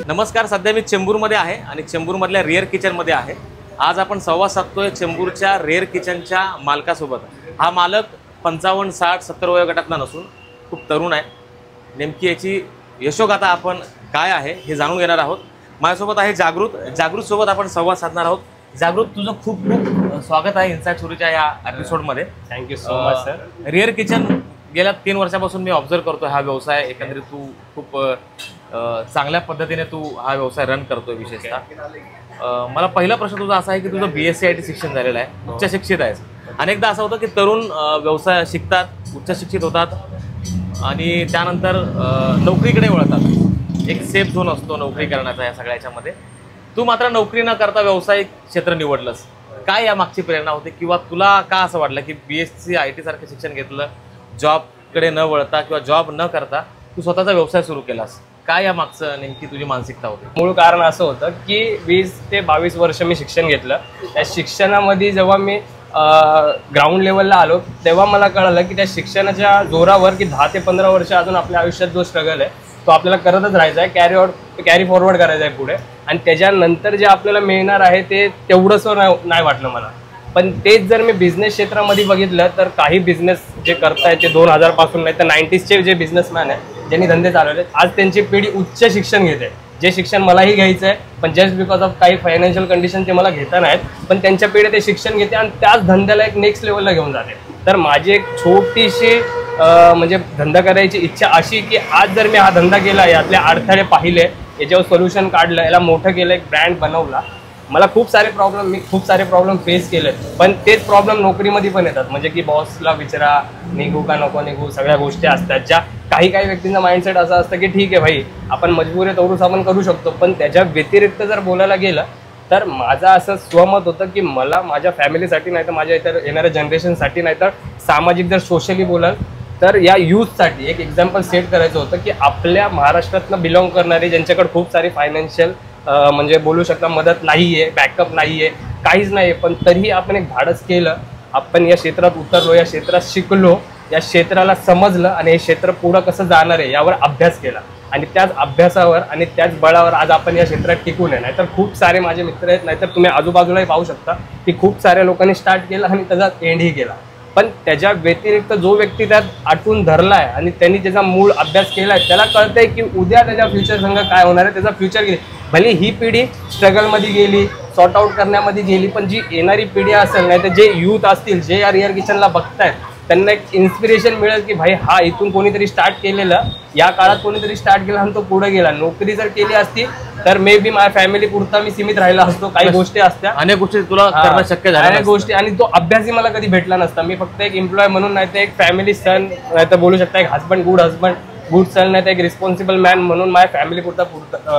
नमस्कार, सध्या मी चेंबूरमध्ये आहे आणि चेंबूरमधल्या रेअर किचनमध्ये आहे। आज आपण संवाद साधतोय चेंबूरच्या रेअर किचनच्या मालकासोबत। हा मालक 55, 60, 70 वयोगटातला नसून खूप तरुण आहे। नेमकी याची यशोगाथा आपण काय आहे हे जाणून घेणार आहोत। माझ्यासोबत आहे जागृत सोबत आपण संवाद साधणार आहोत। जागृत, तुझं खूप खूप स्वागत आहे इन्साइड स्टोरीच्या या एपिसोडमध्ये। Thank you so much sir. Rare Kitchen गेल्या 3 वर्षापासून मी ऑब्झर्व करतोय हा व्यवसाय। एकंदरीत तू खूप चांगल्या पद्धतीने तू हा व्यवसाय रन करतोय। विशेषतः मला पहिला प्रश्न तुझा असा आहे की तुझं BSc IT शिक्षण झालेलं आहे, उच्च शिक्षित आहेस। अनेकदा असं होतं की तरुण व्यवसाय शिकतात, उच्च शिक्षित होतात आणि त्यानंतर नोकरीकडे वळतात। एक सेफ झोन असतो नोकरी करण्याचा या सगळ्याच्यामध्ये। तू मात्र नोकरी न करता व्यावसायिक क्षेत्र निवडलंस। काय या मागची प्रेरणा होती किंवा तुला का असं वाटलं की BSc IT सारखं शिक्षण घेतलं, जॉबकडे न वळता किंवा जॉब न करता तू स्वतःचा व्यवसाय सुरू केलास? काय या मागचं नेमकी तुझी मानसिकता होती? मूळ कारण असं होतं की 20 ते 22 वर्ष मी शिक्षण घेतलं। त्या शिक्षणामध्ये जेव्हा मी ग्राउंड लेवलला आलो तेव्हा मला कळलं की त्या शिक्षणाच्या जोरावर की 10 ते 15 वर्ष अजून आपल्या आयुष्यात जो स्ट्रगल आहे तो आपल्याला करतच राहायचा आहे, कॅरी फॉरवर्ड करायचा आहे पुढे। आणि त्याच्यानंतर जे आपल्याला मिळणार आहे ते तेवढंसं नाही वाटलं मला। पण तेच जर मी बिझनेस क्षेत्रामध्ये बघितलं तर काही बिझनेस जे करतायत ते 2000 पासून नाही तर 90sचे जे बिझनेसमॅन आहे ज्यांनी धंदे चालवले, आज त्यांची पिढी उच्च शिक्षण घेते। जे शिक्षण मलाही घ्यायचं आहे पण जस्ट बिकॉज ऑफ काही फायनान्शियल कंडिशन ते मला घेता नाहीत, पण त्यांच्या पिढी ते शिक्षण घेते आणि त्याच धंद्याला एक नेक्स्ट लेवलला घेऊन जाते। तर माझी एक छोटीशी म्हणजे धंदा करायची इच्छा अशी की आज जर मी हा धंदा केला, यातले अडथळे पाहिले, याच्यावर सोल्युशन काढलं, याला मोठं केलं, एक ब्रँड बनवला। मला खूप सारे प्रॉब्लेम फेस केले, पण तेच प्रॉब्लेम नोकरीमध्ये पण येतात। म्हणजे की बॉसला विचारा निघू का नको निघू, सगळ्या गोष्टी असतात ज्या काही व्यक्तींचा माइंडसेट असं असतं की ठीक आहे भाई आपण मजबूर आहे तवरूच आपण करू शकतो। पण त्याच्या व्यतिरिक्त जर बोलायला गेलं तर माझं असं स्वमत होतं की मला माझ्या फॅमिलीसाठी नाही तर माझ्या इतर येणाऱ्या जनरेशनसाठी नाही तर सामाजिक जर सोशली बोलाल तर या यूथसाठी एक एक्झाम्पल सेट करायचं होतं की आपल्या महाराष्ट्रातनं बिलॉंग करणारे ज्यांच्याकडे खूप सारी फायनान्शियल म्हणजे बोलू शकता मदत नाही आहे, बॅकअप नाही आहे, काहीच नाही आहे, पण तरीही आपण एक धाडस केलं, आपण या क्षेत्रात उतरलो, या क्षेत्रात शिकलो, या क्षेत्राला समजलं आणि हे क्षेत्र पुढं कसं जाणार आहे यावर अभ्यास केला आणि त्याच अभ्यासावर आणि त्याच बळावर आज आपण या क्षेत्रात टिकून आहे। नाहीतर खूप सारे माझे मित्र आहेत, नाहीतर तुम्ही आजूबाजूलाही पाहू शकता की खूप साऱ्या लोकांनी स्टार्ट केलं आणि त्याचा एंडही केला। पण त्याच्या व्यतिरिक्त जो व्यक्ती त्यात आटून धरला आहे आणि त्यांनी त्याचा मूळ अभ्यास केला आहे त्याला कळतंय की उद्या त्याच्या फ्युचर संघ काय होणार आहे, त्याचा फ्युचर गेली। भले ही पिढी स्ट्रगलमध्ये गेली, सॉर्ट आउट करण्यामध्ये गेली, पण जी येणारी पिढी असेल नाही तर जे यूथ असतील जे या रेअर किचनला बघतायत त्यांना एक इन्स्पिरेशन मिळेल की भाई हा इथून कोणीतरी स्टार्ट केलेलं, या काळात कोणीतरी स्टार्ट केला आणि तो पुढे गेला। नोकरी जर केली असती तर मे बी माझ्या फॅमिली पुरता मी सीमित राहिला असतो। काही गोष्टी असत्या, अनेक गोष्टी तुला करणं शक्य झाल्या, अनेक गोष्टी, आणि तो अभ्यासही मला कधी भेटला नसता। मी फक्त एक एम्प्लॉय म्हणून नाही तर एक फॅमिली सन नाही तर बोलू शकता एक हजबंड गुड सन नाही तर एक रिस्पॉन्सिबल मॅन म्हणून माझ्या फॅमिली पुरता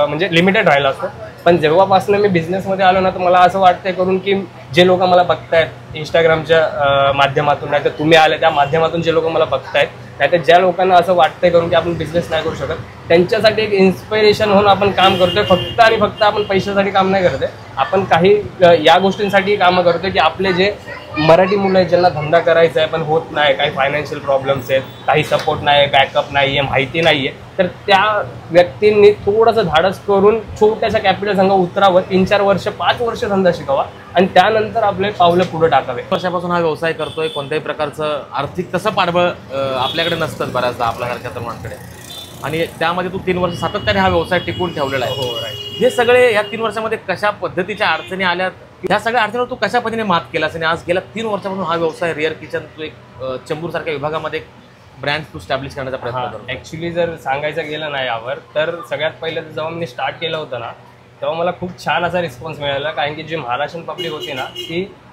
म्हणजे लिमिटेड राहिला असतो। पण जेव्हापासून मी बिझनेसमध्ये आलो ना तर मला असं वाटतंय करून की जे लोक मला बघतायत इंस्टाग्रामच्या माध्यमातून नाही तर तुम्ही आले त्या माध्यमातून जे लोक मला बघतायत नाही तर ज्या लोकांना असं वाटतंय करून की आपण बिझनेस नाही करू शकत त्यांच्यासाठी एक इन्स्पिरेशन होऊन आपण काम करतोय। फक्त आणि फक्त आपण पैशासाठी काम नाही करतोय, आपण काही या गोष्टींसाठी कामं करतोय की आपले जे मराठी मुलं आहेत ज्यांना धंदा करायचा आहे पण होत नाही, काही फायनान्शियल प्रॉब्लेम्स आहेत, काही सपोर्ट नाही, बॅकअप नाही आहे, माहिती नाही आहे, तर त्या व्यक्तींनी थोडंसं धाडस करून छोट्याशा कॅपिटल संघ उतरावं, 3-4 वर्ष 5 वर्ष धंदा शिकावा आणि त्यानंतर आपले पावलं पुढे टाकावे। वर्षापासून हा व्यवसाय करतोय, कोणत्याही प्रकारचं आर्थिक तसं पाठबळ आपल्याकडे नसतं बऱ्याचदा आपल्यासारख्या तरुणांकडे, आणि त्यामध्ये तू 3 वर्ष सातत्याने हा व्यवसाय टिकून ठेवलेला आहे। हो राईट। हे सगळे या 3 वर्षामध्ये कशा पद्धतीच्या अडचणी आल्यात, ह्या सगळ्या अडचणीवर तू कशा पद्धतीने मात केलास आणि आज गेल्या 3 वर्षापासून हा व्यवसाय रेअर किचन तू एक चेंबूरसारख्या विभागामध्ये एक ब्रँड तू स्टॅब्लिश करण्याचा प्रयत्न करतो? ॲक्च्युली जर सांगायचं गेलं ना यावर तर सगळ्यात पहिलं जेव्हा मी स्टार्ट केलं होतं ना तेव्हा मला खूप छान असा रिस्पॉन्स मिळाला, कारण की जी महाराष्ट्रीयन पब्लिक होती ना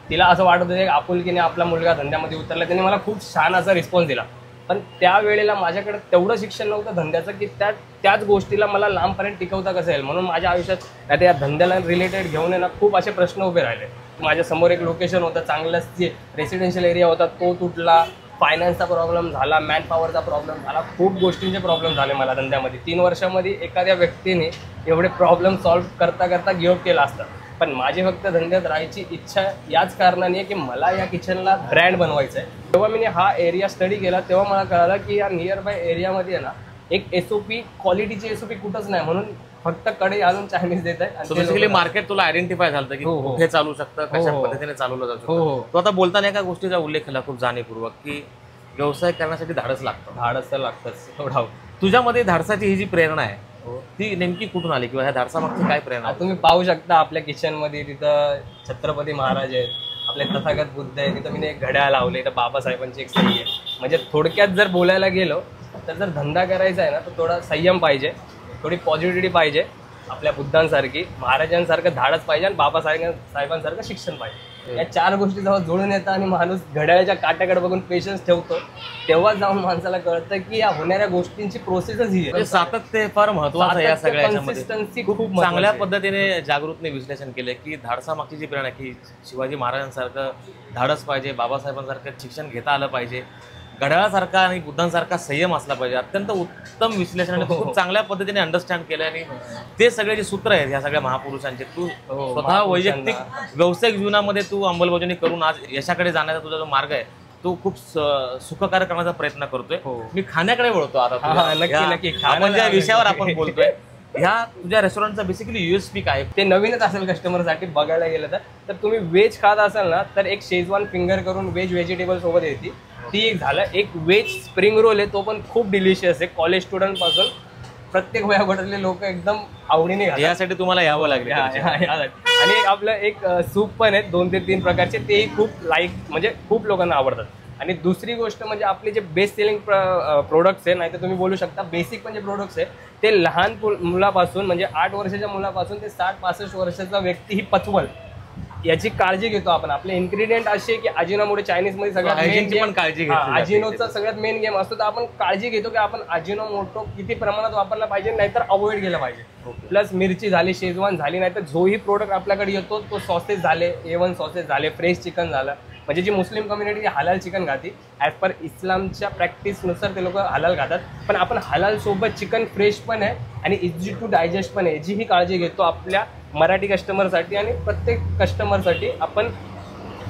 तिला असं वाटत होतं की आपुलकीने आपला मुलगा धंद्यामध्ये उतरला, त्यांनी मला खूप छान असा रिस्पॉन्स दिला। पण त्यावेळेला माझ्याकडे तेवढं शिक्षण नव्हतं धंद्याचं की त्याच गोष्टीला मला लांबपर्यंत टिकवता कसं येईल, म्हणून माझ्या आयुष्यात आता या धंद्याला रिलेटेड घेऊन ना खूप असे प्रश्न उभे राहिले। माझ्यासमोर एक लोकेशन होतं, चांगलाच जे रेसिडेन्शियल एरिया होता तो तुटला, फायनान्सचा प्रॉब्लेम झाला, मॅन पॉवरचा प्रॉब्लेम झाला, खूप गोष्टींचे प्रॉब्लेम झाले मला धंद्यामध्ये। 3 वर्षामध्ये एखाद्या व्यक्तीने एवढे प्रॉब्लेम सॉल्व्ह करता गिव्हअप केला असता, पण माझी फक्त धंद्यात राहायची इच्छा याच कारणाने आहे की मला या किचनला ब्रँड बनवायचं आहे। जेव्हा मी हा एरिया स्टडी केला तेव्हा मला कळालं की या नियर बाय एरियामध्ये आहे ना एक SOP क्वालिटीची SOP कुठंच नाही, म्हणून फक्त कडे घालून चायनीज देत आहे. सो बेसिकली मार्केट तुला आयडेंटिफाय झालं की हो, हो. कुठे चालू शकतं, कशा हो. पद्धतीने चालवलं जाऊ हो, हो. शकतं. तो आता बोलताना एका गोष्टीचा उल्लेख केला खूप जाणीवपूर्वक की व्यवसाय करण्यासाठी धाडस लागतं. धाडस तर लागतंच, no doubt. तुझ्यामध्ये धाडसाची ही जी प्रेरणा आहे हो. ती नेमकी कुठून आली किंवा ह्या धाडसामागची काय प्रेरणा आता तुम्ही पाहू शकता आपल्या किचन मध्ये तिथं छत्रपती महाराज आहेत, आपले तथागत बुद्ध आहे, तिथं मी एक घड्याळ लावले, इथं बाबासाहेबांची एक सही आहे. म्हणजे थोडक्यात जर बोलायला गेलो तर जर धंदा करायचा आहे ना तर थोडा संयम पाहिजे, थोडी पॉझिटिव्हिटी पाहिजे, आपल्या बुद्धांसारखी महाराजांसारखं धाडस पाहिजे आणि बाबासाहेबांसारखं शिक्षण पाहिजे. या 4 गोष्टी जेव्हा जुळून येतात आणि माणूस घड्याळाच्या काट्याकडे बघून पेशन्स ठेवतो तेव्हा जाऊन माणसाला कळतं की या होणाऱ्या गोष्टींची प्रोसेसच ही आहे. म्हणजे सातत्य फार महत्वाचं आहे या सातत्य, सगळ्या consistency याच्यामध्ये. खूप खूप चांगल्या महत्त्वाची पद्धतीने जागृतने विश्लेषण केलं की धाडसामागची जी प्रेरणा आहे की शिवाजी महाराजांसारखं धाडस पाहिजे, बाबासाहेबांसारखं शिक्षण घेता आलं पाहिजे, घड्याळासारखा आणि बुद्धांसारखा संयम असला पाहिजे. अत्यंत उत्तम विश्लेषण आणि खूप चांगल्या पद्धतीने अंडरस्टँड केलं आणि ते सगळे जे सूत्र आहेत या सगळ्या महापुरुषांचे तू स्वतः वैयक्तिक व्यावसायिक जीवनामध्ये तू अंमलबजावणी करून आज यशाकडे जाण्याचा तुझा जो मार्ग आहे तो खूप सुखकार करण्याचा प्रयत्न करतोय. मी खाण्याकडे वळतो आता. नक्की. आपण ज्या विषयावर आपण बोलतोय ह्या तुझ्या रेस्टॉरंटचा बेसिकली USP काय? ते नवीनच असेल कस्टमरसाठी बघायला गेलं तर तुम्ही व्हेज खात असाल ना तर एक शेजवान फिंगर करून व्हेजिटेबल सोबत येते, ती एक झालं. एक व्हेज स्प्रिंग रोल आहे, तो पण खूप डिलिशियस आहे. कॉलेज स्टुडंट पासून प्रत्येक वयोगटातले लोक एकदम आवडीने खातात. यासाठी तुम्हाला यावं लागेल. आणि आपलं एक सूप पण आहेत 2 ते 3 प्रकारचे, तेही खूप म्हणजे खूप लोकांना आवडतात. आणि दुसरी गोष्ट म्हणजे आपले जे बेस्ट सेलिंग प्रोडक्ट्स आहे, नाही तर तुम्ही बोलू शकता बेसिक म्हणजे प्रोडक्ट्स आहे, ते लहान मुलापासून म्हणजे 8 वर्षाच्या मुलापासून ते 60-65 वर्षाचा व्यक्ती ही पचवल याची काळजी घेतो आपण. आपले इन्ग्रेडियंट असे की अजिनोमोटो चायनीजमध्ये सगळ्यात मेन पण काळजी घेतो. अजिनोचा सगळ्यात मेन गेम असतो, तर आपण काळजी घेतो की आपण अजिनोमोटो किती प्रमाणात वापरला पाहिजे, नाहीतर अवॉइड केला पाहिजे. प्लस मिरची झाली, शेजवान झाली, नाहीतर जोही प्रोडक्ट आपल्याकडे येतो तो सॉसेस झाले, A1 सॉसेस झाले, फ्रेश चिकन झालं. म्हणजे जी मुस्लिम कम्युनिटी हलाल चिकन खाते, ॲज पर इस्लामच्या प्रॅक्टिसनुसार ते लोक हलाल खातात, पण आपण हलाल सोबत चिकन फ्रेश पण आहे आणि इझी टू डायजेस्ट पण आहे, जी ही काळजी घेतो आपल्या मराठी कस्टमरसाठी. आणि प्रत्येक कस्टमरसाठी आपण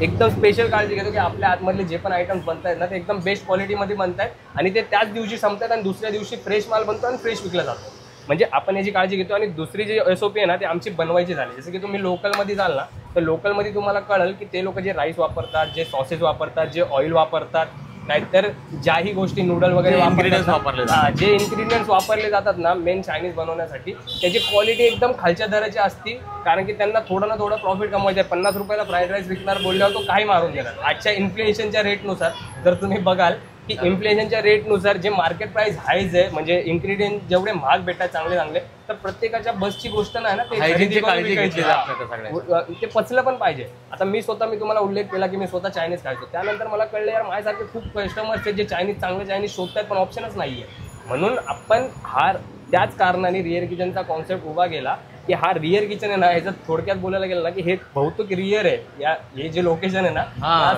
एकदम स्पेशल काळजी घेतो की आपल्या आतमधले जे पण आयटम्स बनत आहेत ना ते एकदम बेस्ट क्वालिटीमध्ये बनत आहेत आणि ते त्याच दिवशी संपतात आणि दुसऱ्या दिवशी फ्रेश माल बनतो आणि फ्रेश विकला जातो. म्हणजे आपण याची काळजी घेतो. आणि दुसरी जी SOP आहे ना ते आमची बनवायची झाली. जसं की तुम्ही लोकलमध्ये जाल ना तर लोकलमध्ये तुम्हाला कळेल की ते लोक जे राईस वापरतात, जे सॉसेस वापरतात, जे ऑइल वापरतात, नाहीतर ज्याही गोष्टी नूडल वगैरे जे इन्ग्रेडियंट्स वापरले जातात ना मेन चायनीज बनवण्यासाठी, त्याची क्वालिटी एकदम खालच्या दराची असते. कारण की त्यांना थोडं ना थोडं प्रॉफिट कमवायचं आहे. 50 रुपयाला फ्राईड राईस विकणार बोलल्यावर तो काही मारून देणार. आजच्या इन्फ्लेशनच्या रेटनुसार जर तुम्ही बघाल की इन्फ्लेशनच्या रेटनुसार जे मार्केट प्राइस हायज आहे, म्हणजे इन्ग्रेडियंट जेवढे महाग भेटतात चांगले तर प्रत्येकाच्या बसची गोष्ट नाही ना, ते पचलं पण पाहिजे. आता मी तुम्हाला उल्लेख केला की मी स्वतः चायनीज खायचो, त्यानंतर मला कळलं यार माझ्यासारखे खूप कस्टमर्स आहेत जे चांगले चायनीज शोधतात पण ऑप्शनच नाहीये. म्हणून आपण त्याच कारणाने रिअर किचनचा कॉन्सेप्ट उभा केला की हा रिअर किचन आहे ना, ह्याच्यात थोडक्यात बोलायला गेलं ना की हे बहुतेक रिअर आहे. हे जे लोकेशन आहे ना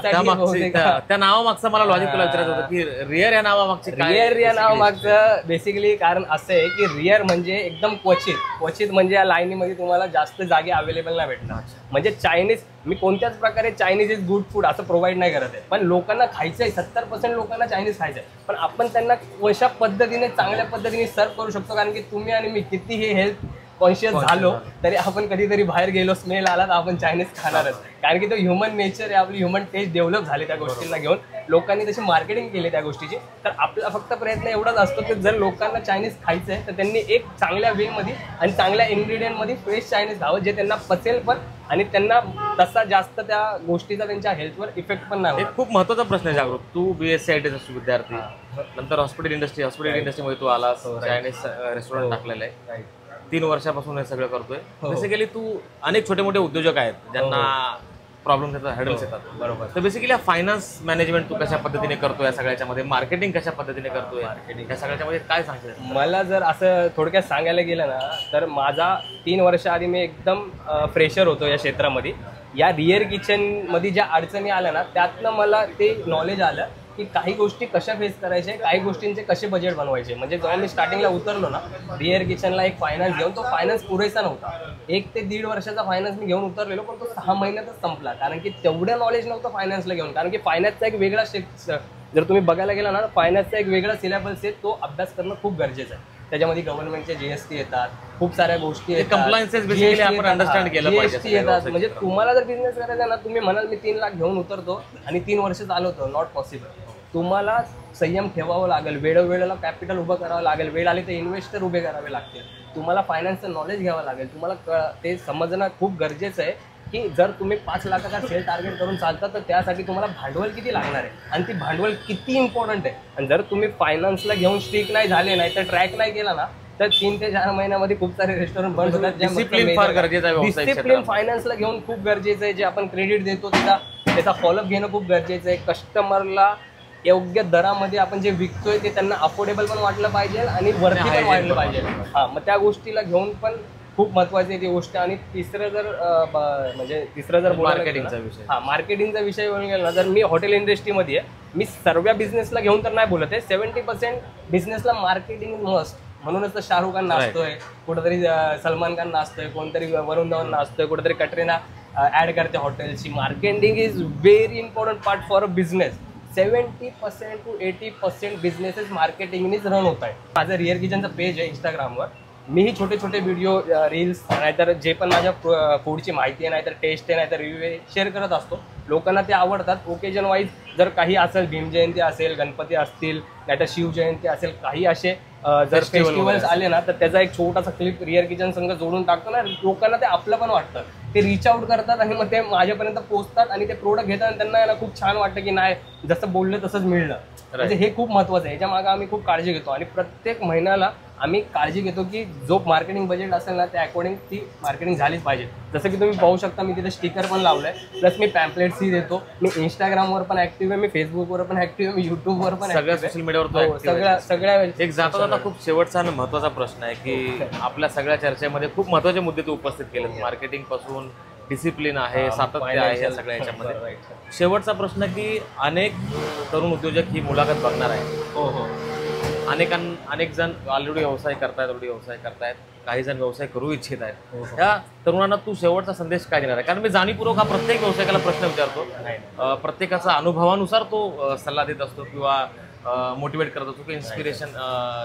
त्या नावामागचं मला लॉजिक तुला विचारायचं होतं की रिअर या नावामागचं रिअर या नावामागचं बेसिकली कारण असं आहे की रिअर म्हणजे एकदम क्वचित म्हणजे या लाईनीमध्ये तुम्हाला जास्त जागे अवेलेबल नाही भेटणार. म्हणजे चायनीज मी कोणत्याच प्रकारे चायनीज इज गुड फूड असं प्रोव्हाइड नाही करत आहे, पण लोकांना खायचं आहे. 70% लोकांना चायनीज खायचं आहे, पण आपण त्यांना कशा पद्धतीने चांगल्या पद्धतीने सर्व करू शकतो. कारण की तुम्ही आणि मी कितीही हेल्थ कॉन्शियस झालो तरी आपण कधीतरी बाहेर गेलो, स्मेल आला तर आपण चायनीज खाणारच. कारण की तो ह्युमन नेचर आहे, आपली ह्युमन टेस्ट डेव्हलप झाली त्या गोष्टींना घेऊन. लोकांनी तशी मार्केटिंग केली त्या गोष्टीची. तर आपला फक्त प्रयत्न एवढाच असतो की जर लोकांना चायनीज खायचं आहे तर त्यांनी एक चांगल्या वेमध्ये आणि चांगल्या इन्ग्रेडियंटमध्ये फ्रेश चायनीज खावं, जे त्यांना पचेल पण आणि त्यांना तसा जास्त त्या गोष्टीचा त्यांच्या हेल्थवर इफेक्ट पण नाही. एक खूप महत्त्वाचा प्रश्न आहे जागृत. तू BSc IT विद्यार्थी, नंतर हॉस्पिटल इंडस्ट्रीमध्ये तू आलास, चायनीज रेस्टॉरंट टाकलेलं आहे, 3 वर्षापासून हे सगळं करतोय. बेसिकली तू अनेक छोटे मोठे उद्योजक आहेत ज्यांना प्रॉब्लेम्स येतात, हॅडल्स येतात. बरोबर. तर बेसिकली फायनान्स मॅनेजमेंट तू कशा पद्धतीने करतोय, या सगळ्याच्या मध्ये मार्केटिंग कशा पद्धतीने करतोय, या सगळ्याच्या मध्ये काय सांगशील? मला जर असं थोडक्यात सांगायला गेलं ना तर माझा 3 वर्ष आधी मी एकदम फ्रेशर होतो या क्षेत्रामध्ये. या रिअर किचनमध्ये ज्या अडचणी आल्या ना त्यातनं मला ते नॉलेज आलं की काही गोष्टी कशा फेस करायचे, काही गोष्टींचे कसे बजेट बनवायचे. म्हणजे जेव्हा मी स्टार्टिंगला उतरलो ना रिअर किचनला एक फायनान्स घेऊन, तो फायनान्स पुरेसा नव्हता. 1 ते 1.5 वर्षाचा फायनान्स मी घेऊन उतरलेलो, पण तो 6 महिन्यातच संपला. कारण की तेवढं नॉलेज नव्हतं फायनान्सला घेऊन. कारण की फायनान्सचा एक वेगळा जर तुम्ही बघायला गेला ना फायनान्सचा एक वेगळा सिलेबस आहे, तो अभ्यास करणं खूप गरजेचं आहे. त्याच्यामध्ये गव्हर्नमेंटचे जीएसटी येतात, खूप साऱ्या गोष्टी ते compliances basically आपण understand केलं पाहिजे जीएसटी येतात. म्हणजे तुम्हाला जर बिझनेस करायचा ना, तुम्ही म्हणाल मी 3 लाख घेऊन उतरतो आणि 3 वर्ष चालवतो, नॉट पॉसिबल. तुम्हाला संयम ठेवावं लागेल, वेळोवेळेला कॅपिटल उभं करावं लागेल, वेळ आली तर इन्व्हेस्टर उभे करावे लागतील, तुम्हाला फायनान्सचं नॉलेज घ्यावं लागेल, तुम्हाला ते समजणं खूप गरजेचं आहे की जर तुम्ही 5 लाखाचा सेल टार्गेट करून चालता तर त्यासाठी तुम्हाला भांडवल किती लागणार आहे आणि ती भांडवल किती इम्पॉर्टंट आहे. आणि जर तुम्ही फायनान्सला घेऊन स्टिक नाही झाले, नाही तर ट्रॅक नाही केला ना, तर 3 ते 4 महिन्यामध्ये खूप सारे रेस्टॉरंट बंद होतात. डिसिप्लिन फार गरजेचं आहे व्यवसाय डिसिप्लिन फायनान्सला घेऊन खूप गरजेचं आहे. जे आपण क्रेडिट देतो त्याचा फॉलोअप घेणं खूप गरजेचं आहे. कस्टमरला योग्य दरामध्ये आपण जे विकतोय ते त्यांना अफोर्डेबल पण वाटलं पाहिजे आणि वरती पण वाटलं पाहिजे. हा, मग त्या गोष्टीला घेऊन पण खूप महत्वाची आहे ती गोष्ट. आणि तिसरं जर मार्केटिंगचा विषय, मार्केटिंगचा विषय बोलून गेला ना, जर मी हॉटेल इंडस्ट्रीमध्ये आहे, मी सर्व बिझनेसला घेऊन तर नाही बोलत आहे, 70% बिझनेसला मार्केटिंग मस्ट. म्हणूनच तर शाहरुख खान नाचतोय, कुठेतरी सलमान खान नाचतोय, कोणतरी वरुण धवन नाचतोय, कुठेतरी कटरीना ऍड करते हॉटेलची. Marketing is very important part for a business. 70% to 80% businesses मार्केटिंगनेच रन होत आहे. माझं रिअर किचनचं पेज आहे इंस्टाग्रामवर. मीही छोटे छोटे व्हिडिओ, रील्स, नाहीतर जे पण माझ्या फूडची माहिती आहे, नाहीतर टेस्ट आहे, नाहीतर रिव्ह्यू आहे, शेअर करत असतो. लोकांना ते आवडतात. ओकेजन वाईज जर काही असेल, भीमजयंती असेल, गणपती असतील, नाहीतर शिवजयंती असेल, काही असे जर फेस्टिवल्स आले ना, तर त्याचा एक छोटासा क्लिप रिअर किचन संघ जोडून टाकतो ना, लोकांना ते आपलं पण वाटतं. ते रीच आउट करतात आणि मग ते माझ्यापर्यंत पोहोचतात आणि ते प्रोडक्ट घेतात आणि त्यांना खूप छान वाटतं की नाही, जसं बोललं तसंच मिळलं. म्हणजे हे खूप महत्त्वाचं आहे. याच्या मागे आम्ही खूप काळजी घेतो आणि प्रत्येक महिन्याला आम्ही काळजी घेतो की जो मार्केटिंग बजेट असेल ना, त्या अकॉर्डिंग ती मार्केटिंग झालीच पाहिजे. जसं की तुम्ही पाहू शकता, मी तिथे स्टिकर पण लावलंय, प्लस मी पॅम्पलेट्सही देतो. मी इंस्टाग्रामवर पण ऍक्टिव्ह आहे, मी फेसबुकवर पण ऍक्टिव्ह आहे, मी युट्यूबवर पण, सगळ्या सोशल मीडियावर सगळ्या एक जाता खूप शेवटचा आणि महत्वाचा प्रश्न आहे की आपल्या सगळ्या चर्चेमध्ये खूप महत्वाचे मुद्दे तू उपस्थित केले. मार्केटिंग पासून डिसिप्लिन आहे, सातत्य आहे, या सगळ्या याच्यामध्ये. शेवटचा प्रश्न की अनेक तरुण उद्योजक ही मुलाखत बघणार आहे. हो. अनेक जण ऑलरेडी व्यवसाय करतायत, काही जण व्यवसाय करू इच्छित आहेत. त्या तरुणांना तू शेवटचा संदेश काय देणार आहे? कारण मी जाणीवपूर्वक हा प्रत्येक व्यावसायिकाला प्रश्न विचारतो. प्रत्येकाचा अनुभवानुसार तो सल्ला देत असतो किंवा मोटिवेट करत असतो, इन्स्पिरेशन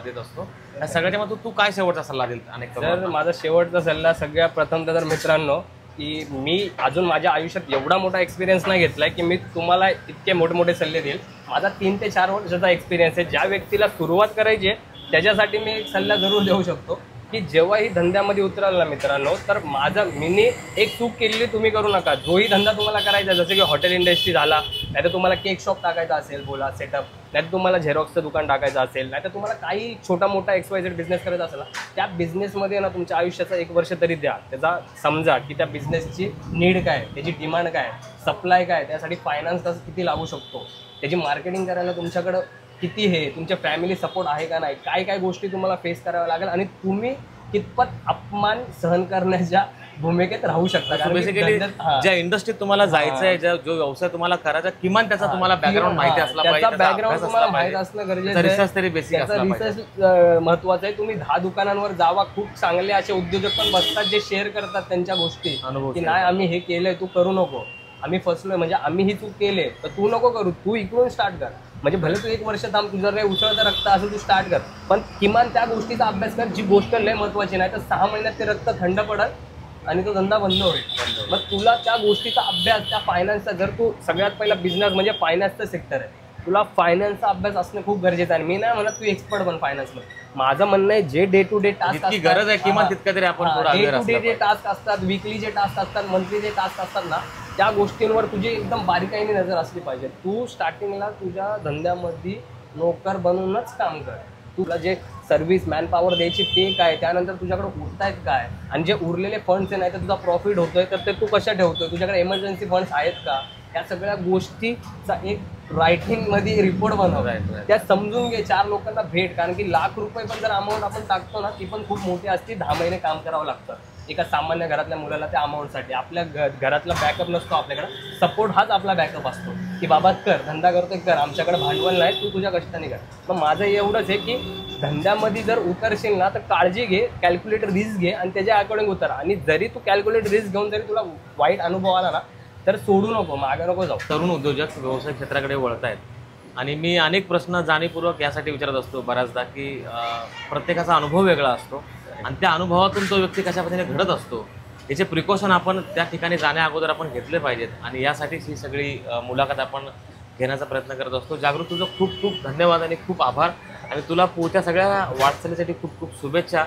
देत असतो. या सगळ्याच्या मध्ये तू काय शेवटचा सल्ला देईल अनेक तरुणांना? माझा शेवटचा सल्ला सगळ्या प्रथम तर मित्रांनो, की मी अजून माझ्या आयुष्यात एवढा मोठा एक्सपिरियन्स नाही घेतलाय की मी तुम्हाला इतके मोठे सल्ले देईल. माझा 3 ते 4 वर्षाचा एक्सपिरियन्स आहे. ज्या व्यक्तीला सुरुवात करायची आहे त्याच्यासाठी मी एक सल्ला जरूर देऊ शकतो की जेव्हाही धंद्यामध्ये उतराल ना मित्रांनो, तर मीनी एक चूक केलेली तुम्ही करू नका. जोही धंदा तुम्हाला करायचा, जसं की हॉटेल इंडस्ट्री झाला, नाहीतर तुम्हाला केक शॉप टाकायचा असेल, बोला सेटअप, नाहीतर तुम्हाला झेरॉक्सचं दुकान टाकायचं असेल, नाहीतर तुम्हाला काही छोटा मोठा XYZ बिझनेस करायचा असेल ना, त्या बिझनेसमध्ये ना तुमच्या आयुष्याचा 1 वर्ष तरी द्या. त्याचा समजा की त्या बिझनेसची नीड काय, त्याची डिमांड काय, सप्लाय काय, त्यासाठी फायनान्स किती लागू शकतो, त्याची मार्केटिंग करायला तुमच्याकडं किती हे, तुमच्या फॅमिली सपोर्ट आहे का नाही, काय गोष्टी तुम्हाला फेस कराव्या लागेल आणि तुम्ही कितपत अपमान सहन करण्याच्या भूमिकेत राहू शकता. बेसिकली ज्या इंडस्ट्रीत तुम्हाला जायचं आहे, जो व्यवसाय तुम्हाला करायचा, किमान त्याचा तुम्हाला बॅकग्राऊंड माहिती असला पाहिजे, त्याचा बॅकग्राऊंड तुम्हाला माहित असणं गरजेचं आहे. रिसर्च तरी बेसिक असला पाहिजे. रिसर्च महत्वाचं आहे. तुम्ही 10 दुकानांवर जावा, खूप चांगले असे उद्योजक पण बसतात जे शेअर करतात त्यांच्या गोष्टी, की नाही आम्ही हे केलंय, तू करू नको, आम्ही फसलोय, म्हणजे आम्ही ही चूक केले तर तू नको करू, तू इकडून स्टार्ट कर. म्हणजे भले तू 1 वर्ष थांब, तुझं काही उसळतं रक्त असेल तू स्टार्ट कर, पण किमान त्या गोष्टीचा अभ्यास कर जी गोष्ट लय महत्वाची. नाही तर 6 महिन्यात ते रक्त थंड पडत आणि तो धंदा बंद होईल. मग तुला त्या गोष्टीचा अभ्यास, त्या फायनान्सचा, जर तू सगळ्यात पहिला बिझनेस म्हणजे फायनान्सचं सेक्टर आहे, तुला फायनान्सचा अभ्यास असणं खूप गरजेचं आहे. मी नाही म्हणत तू एक्सपर्ट बन फायनान्समध्ये. माझं म्हणणं आहे जे डे टू डे टास्क असतात, गरज आहे किमान तितकं तरी आपण डे टू डे जे टास्क असतात, वीकली जे टास्क असतात, मंथली जे टास्क असतात ना, त्या गोष्टींवर तुझी एकदम बारीकाईने नजर असली पाहिजे. तू स्टार्टिंगला तुझ्या धंद्यामध्ये नोकर बनूनच काम कर. तुला जे सर्व्हिस मॅन पॉवर द्यायची ते काय, त्यानंतर तुझ्याकडे उरतायत काय, आणि जे उरलेले फंड्स आहे, नाही तर तुझा प्रॉफिट होतोय तर ते तू कशा ठेवतोय, तुझ्याकडे इमर्जन्सी फंड्स आहेत का, या सगळ्या गोष्टीचा एक रायटिंगमध्ये रिपोर्ट बनवलाय. त्या समजून घे, 4 लोकांना भेट. कारण की ₹1,00,000 पण जर अमाऊंट आपण टाकतो ना, ती पण खूप मोठी असते. 10 महिने काम करावं लागतं एका सामान्य घरातल्या मुलाला त्या अमाऊंटसाठी. आपल्या घरातला बॅकअप नसतो, आपल्याकडे सपोर्ट हाच आपला बॅकअप असतो की बाबा कर, धंदा करतोय कर, आमच्याकडे भांडवल नाही, तू तुझ्या कष्टाने कर. मग माझं एवढंच आहे की धंद्यामध्ये जर उतरशील ना तर काळजी घे, कॅल्क्युलेट रिस्क घे आणि त्याच्या अकॉर्डिंग उतर. आणि जरी तू कॅल्क्युलेट रिस्क घेऊन जरी तुला वाईट अनुभव आला ना तर सोडू नको, मागे नको जाऊ. तरुण उद्योजक व्यवसाय क्षेत्राकडे वळत आहेत आणि मी अनेक प्रश्न जाणीवपूर्वक यासाठी विचारत असतो बऱ्याचदा की प्रत्येकाचा अनुभव वेगळा असतो आणि त्या अनुभवातून तो व्यक्ती कशा पद्धतीने घडत असतो याचे प्रिकॉशन आपण त्या ठिकाणी जाण्या अगोदर आपण घेतले पाहिजेत आणि यासाठीच ही सगळी मुलाखत आपण घेण्याचा प्रयत्न करत असतो. जागृत, तुझं खूप खूप धन्यवाद आणि खूप आभार आणि तुला पुढच्या सगळ्या वाटचालीसाठी खूप खूप शुभेच्छा.